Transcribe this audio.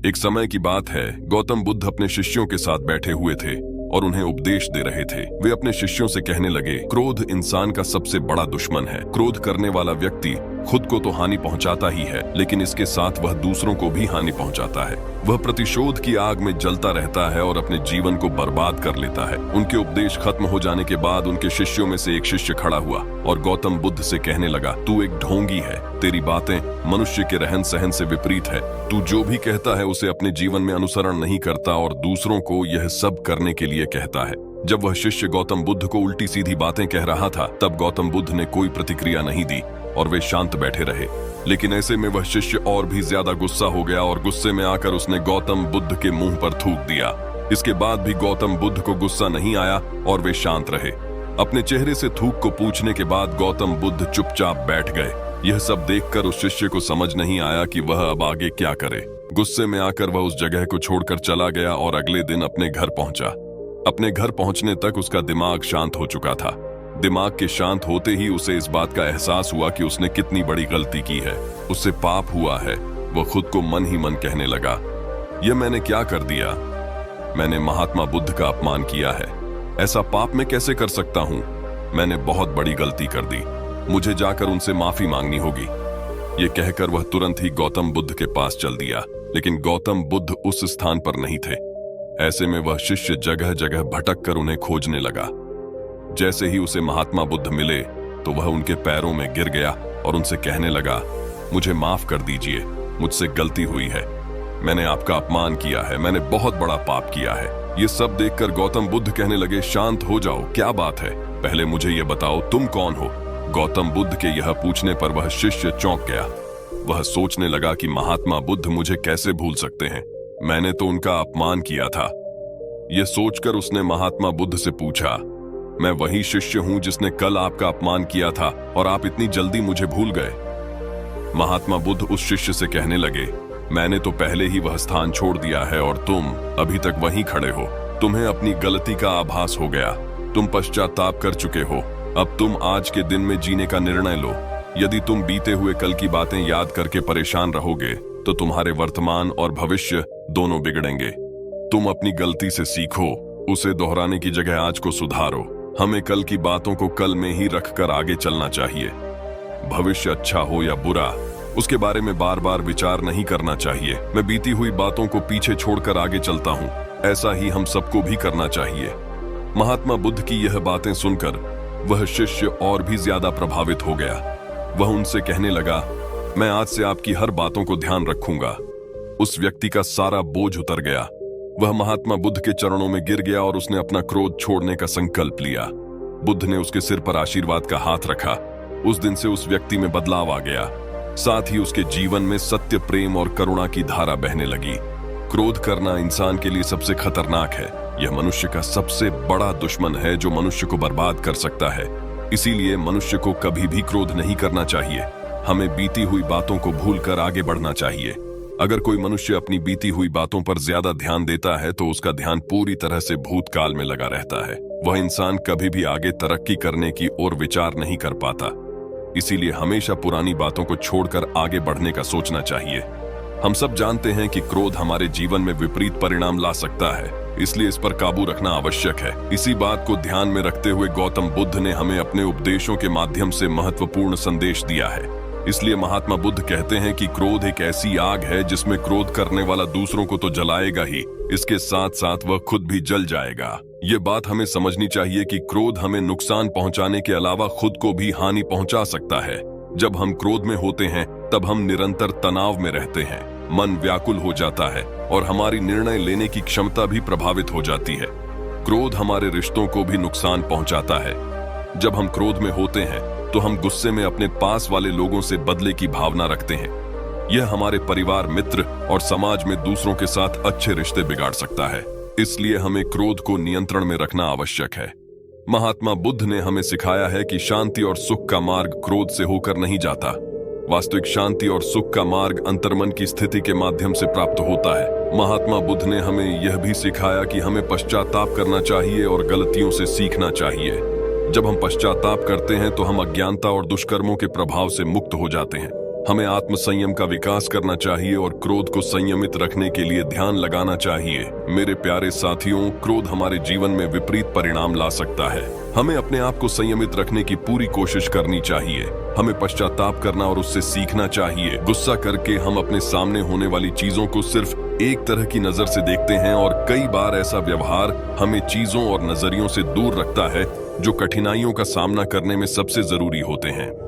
एक समय की बात है, गौतम बुद्ध अपने शिष्यों के साथ बैठे हुए थे और उन्हें उपदेश दे रहे थे। वे अपने शिष्यों से कहने लगे, क्रोध इंसान का सबसे बड़ा दुश्मन है। क्रोध करने वाला व्यक्ति खुद को तो हानि पहुंचाता ही है, लेकिन इसके साथ वह दूसरों को भी हानि पहुंचाता है। वह प्रतिशोध की आग में जलता रहता है और अपने जीवन को बर्बाद कर लेता है। उनके उपदेश खत्म हो जाने के बाद उनके शिष्यों में से एक शिष्य खड़ा हुआ और गौतम बुद्ध से कहने लगा, तू एक ढोंगी है। तेरी बातें मनुष्य के रहन सहन से विपरीत है। तू जो भी कहता है उसे अपने जीवन में अनुसरण नहीं करता और दूसरों को यह सब करने के लिए कहता है। जब वह शिष्य गौतम बुद्ध को उल्टी सीधी बातें कह रहा था, तब गौतम बुद्ध ने कोई प्रतिक्रिया नहीं दी और वे शांत बैठे रहे। लेकिन ऐसे में वह शिष्य और भी ज्यादा गुस्सा हो गया और गुस्से में आकर उसने गौतम बुद्ध के मुंह पर थूक दिया। इसके बाद भी गौतम बुद्ध को गुस्सा नहीं आया और वे शांत रहे। अपने चेहरे से थूक को पूछने के बाद गौतम बुद्ध चुपचाप बैठ गए। यह सब देखकर उस शिष्य को समझ नहीं आया कि वह अब आगे क्या करे। गुस्से में आकर वह उस जगह को छोड़कर चला गया और अगले दिन अपने घर पहुंचा। अपने घर पहुंचने तक उसका दिमाग शांत हो चुका था। दिमाग के शांत होते ही उसे इस बात का एहसास हुआ कि उसने कितनी बड़ी गलती की है। उससे पाप हुआ है। वह खुद को मन ही मन कहने लगा, यह मैंने क्या कर दिया? मैंने महात्मा बुद्ध का अपमान किया है। ऐसा पाप मैं कैसे कर सकता हूं? मैंने बहुत बड़ी गलती कर दी। मुझे जाकर उनसे माफी मांगनी होगी। ये कहकर वह तुरंत ही गौतम बुद्ध के पास चल दिया। लेकिन गौतम बुद्ध उस स्थान पर नहीं थे। ऐसे में वह शिष्य जगह जगह भटक कर उन्हें खोजने लगा। जैसे ही उसे महात्मा बुद्ध मिले तो वह उनके पैरों में गिर गया और उनसे कहने लगा, मुझे माफ कर दीजिए, मुझसे गलती हुई है। मैंने आपका अपमान किया है। मैंने बहुत बड़ा पाप किया है। ये सब देखकर गौतम बुद्ध कहने लगे, शांत हो जाओ, क्या बात है? पहले मुझे ये बताओ, तुम कौन हो? गौतम बुद्ध के यह पूछने पर वह शिष्य चौंक गया। वह सोचने लगा कि महात्मा बुद्ध मुझे कैसे भूल सकते हैं? मैंने तो उनका अपमान किया था। यह सोचकर उसने महात्मा बुद्ध से पूछा, मैं वही शिष्य हूं जिसने कल आपका अपमान किया था और आप इतनी जल्दी मुझे भूल गए? महात्मा बुद्ध उस शिष्य से कहने लगे, मैंने तो पहले ही वह स्थान छोड़ दिया है और तुम अभी तक वहीं खड़े हो। तुम्हें अपनी गलती का आभास हो गया। तुम पश्चाताप कर चुके हो। अब तुम आज के दिन में जीने का निर्णय लो। यदि तुम बीते हुए कल की बातें याद करके परेशान रहोगे तो तुम्हारे वर्तमान और भविष्य दोनों बिगड़ेंगे। तुम अपनी गलती से सीखो, उसे दोहराने की जगह आज को सुधारो। हमें कल की बातों को कल में ही रखकर आगे चलना चाहिए। भविष्य अच्छा हो या बुरा, उसके बारे में बार बार विचार नहीं करना चाहिए। मैं बीती हुई बातों को पीछे छोड़कर आगे चलता हूँ। ऐसा ही हम सबको भी करना चाहिए। महात्मा बुद्ध की यह बातें सुनकर वह शिष्य और भी ज्यादा प्रभावित हो गया। वह उनसे कहने लगा, मैं आज से आपकी हर बातों को ध्यान रखूंगा। उस व्यक्ति का सारा बोझ उतर गया। वह महात्मा बुद्ध के चरणों में गिर गया और उसने अपना क्रोध छोड़ने का संकल्प लिया। बुद्ध ने उसके सिर पर आशीर्वाद का हाथ रखा। उस दिन से उस व्यक्ति में बदलाव आ गया। साथ ही उसके जीवन में सत्य, प्रेम और करुणा की धारा बहने लगी। क्रोध करना इंसान के लिए सबसे खतरनाक है। यह मनुष्य का सबसे बड़ा दुश्मन है जो मनुष्य को बर्बाद कर सकता है। इसीलिए मनुष्य को कभी भी क्रोध नहीं करना चाहिए। हमें बीती हुई बातों को भूलकर आगे बढ़ना चाहिए। अगर कोई मनुष्य अपनी बीती हुई बातों पर ज्यादा ध्यान देता है तो उसका ध्यान पूरी तरह से भूतकाल में लगा रहता है। वह इंसान कभी भी आगे तरक्की करने की ओर विचार नहीं कर पाता। इसीलिए हमेशा पुरानी बातों को छोड़कर आगे बढ़ने का सोचना चाहिए। हम सब जानते हैं कि क्रोध हमारे जीवन में विपरीत परिणाम ला सकता है, इसलिए इस पर काबू रखना आवश्यक है। इसी बात को ध्यान में रखते हुए गौतम बुद्ध ने हमें अपने उपदेशों के माध्यम से महत्वपूर्ण संदेश दिया है। इसलिए महात्मा बुद्ध कहते हैं कि क्रोध एक ऐसी आग है जिसमें क्रोध करने वाला दूसरों को तो जलाएगा ही, इसके साथ साथ वह खुद भी जल जाएगा। ये बात हमें समझनी चाहिए कि क्रोध हमें नुकसान पहुंचाने के अलावा खुद को भी हानि पहुंचा सकता है। जब हम क्रोध में होते हैं तब हम निरंतर तनाव में रहते हैं। मन व्याकुल हो जाता है और हमारी निर्णय लेने की क्षमता भी प्रभावित हो जाती है। क्रोध हमारे रिश्तों को भी नुकसान पहुंचाता है। जब हम क्रोध में होते हैं तो हम गुस्से में अपने पास वाले लोगों से बदले की भावना रखते हैं। यह हमारे परिवार, मित्र और समाज में दूसरों के साथ अच्छे रिश्ते बिगाड़ सकता है। इसलिए हमें क्रोध को नियंत्रण में रखना आवश्यक है। महात्मा बुद्ध ने हमें सिखाया है कि शांति और सुख का मार्ग क्रोध से होकर नहीं जाता। वास्तविक शांति और सुख का मार्ग अंतर्मन की स्थिति के माध्यम से प्राप्त होता है। महात्मा बुद्ध ने हमें यह भी सिखाया कि हमें पश्चाताप करना चाहिए और गलतियों से सीखना चाहिए। जब हम पश्चाताप करते हैं तो हम अज्ञानता और दुष्कर्मों के प्रभाव से मुक्त हो जाते हैं। हमें आत्मसंयम का विकास करना चाहिए और क्रोध को संयमित रखने के लिए ध्यान लगाना चाहिए। मेरे प्यारे साथियों, क्रोध हमारे जीवन में विपरीत परिणाम ला सकता है। हमें अपने आप को संयमित रखने की पूरी कोशिश करनी चाहिए। हमें पश्चाताप करना और उससे सीखना चाहिए। गुस्सा करके हम अपने सामने होने वाली चीजों को सिर्फ एक तरह की नजर से देखते हैं और कई बार ऐसा व्यवहार हमें चीजों और नजरियों से दूर रखता है जो कठिनाइयों का सामना करने में सबसे जरूरी होते हैं।